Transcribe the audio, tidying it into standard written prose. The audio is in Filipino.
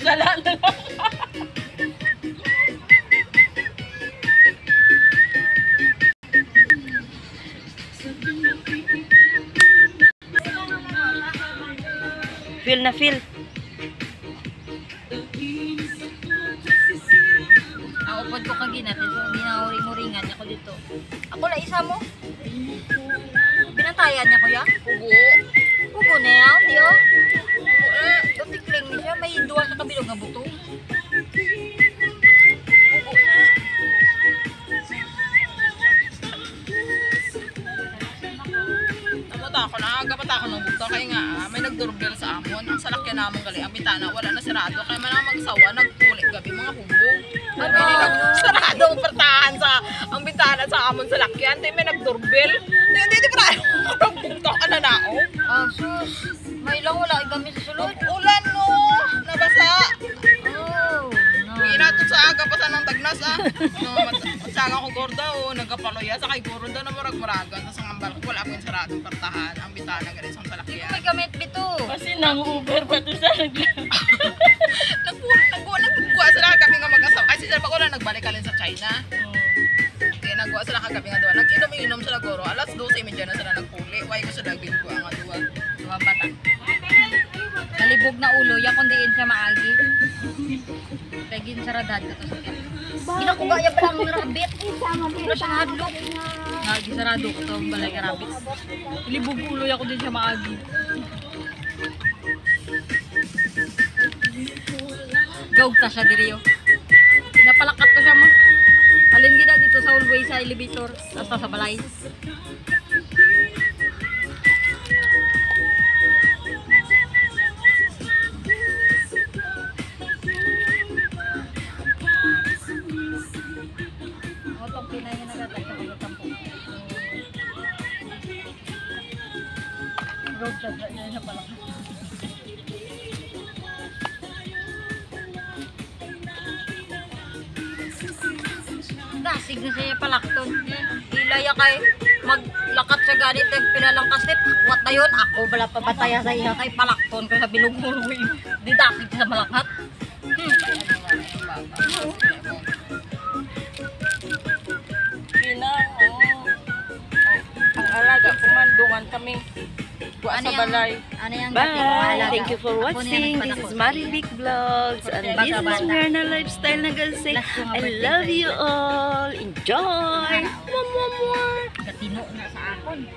sala na lang. Feel na feel. Ang upod ko kagi natin, so ginawring-muringan ako dito. Ako na isa mo. Binantayan niya kuya? Ugo. Ugo na yan, di o? Tutikling niya siya, may duwa sa kabilog nga buto. Ugo na. Namata ako na, gapat ako ng buto. Kaya nga, may nagdoorbell sa amon. Ang salakyan namon gali, ang bitana, wala na sirado. Kaya man ang magsawa, nagpulik gabi mga humbog. Ano? May sarado ang pertahan sa ang bitana sa amon sa lakyan. Tayo may nagdoorbell. Hindi pa rin. Ang buto ka na nao. Ah, sus. May lang wala igami sa sulod. Ulan no. Nabasa. Oh, Inato sa aga pa sa nang tagnas ah. No, matsaga ko gorda o nagkapaloya sa kay guro daw na murag-muragan sa ngambal ko wala ko yung saradong pertahan ang bitana gali sa salakyan. may gamit bito. Kasi nang Uber pa to sa Nagkuha sila kami nga mag-asawa. Kasi sila pa ko na nagbalik kalin sa China. Kaya nagkuha sila kagabi nga doon. Nag-inom sila goro. Alas 12:30 na sila nagpuli. Why ko sila ginkuha nga doon. Mga bata. Nalibog na ulo, ya kundi siya maagi. Kaya saradad ka to sa kaya. Ginakuha niya pa lang rabit. Pero siya hadlok. Nagi sarado ko to ang balay karabit. Nalibog ulo, ya kundi siya maagi. Gawag ta siya diriyo. Napalakat ko siya mo. Alin gina dito sa hallway sa elevator. Tapos sa balay. Otong pinay na nagatak sa pagkatampo. Gawag ta siya palakat. Dasig na siya palakton. Ilaya kay maglakat sa ganit ang pinalangkas nit. What na yun? Ako bala pabataya sa iya kay palakton ko sa bilog-bilog. Di dasig sa malakat. Pinang, ang alaga, kumandungan kami. Buwan sa balay. Ano yung Bye! Thank you for watching. This is Marivic Vlogs. And this is Merna Lifestyle na say, I love you all. Enjoy! Mwah, mwah, mwah. Gatino na sa akon.